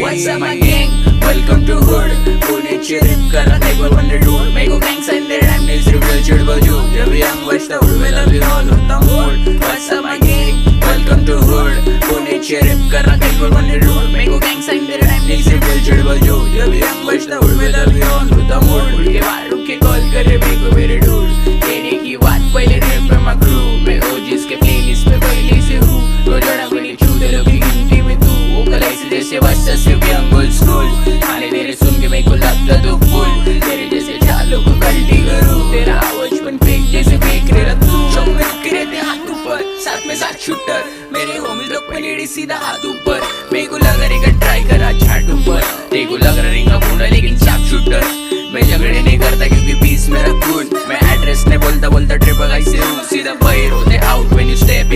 What's up my gang? Welcome to hood. पुण्याची rip करा table on the road. मेरे को gangs and their rhyme needs reveal चिड़बल जो जब young बचता उड़वे लगी all होता mood. What's up my gang? Welcome to hood. पुण्याची rip करा table on the road. मेरे को gangs and their rhyme needs reveal चिड़बल जो जब young बचता उड़वे लगी all होता mood. उड़ के बाहर रुक के call करे मेरे को मेरे dude. कहने की बात पहले rap पे my crew. मैं OGs के playlist पे पहले से हूँ. रोजाना गोली छू दे लोग गिनती में तू. वो कलाई से जैसे बच्चा सिर्फ young old school. खाने तेरे सुन के मेरे को लगता तो फुल. तेरे जैसे चालों को गलती करूँ. तेरा आवाज बन फेक जैसे फेंक रहा तू. शौक में रुके रहते हाथ ऊपर. साथ में साथ शूटर. मेरे होmies लोग पे लेडी सीधा हाथ ऊपर. मेरे को लग रहेगा ट्राई करा छाट ऊपर. तेरे को लग रहा रिंगा पूरा लेकिन शार्प शूटर. मैं झगड़े नहीं करता क्योंकि पीस मेरा खून. मैं एड्रेस नहीं बोलता बोलता ट्रिप गाइस से हूँ. सीधा बाहर होते आउट व्हेन यू स्टेप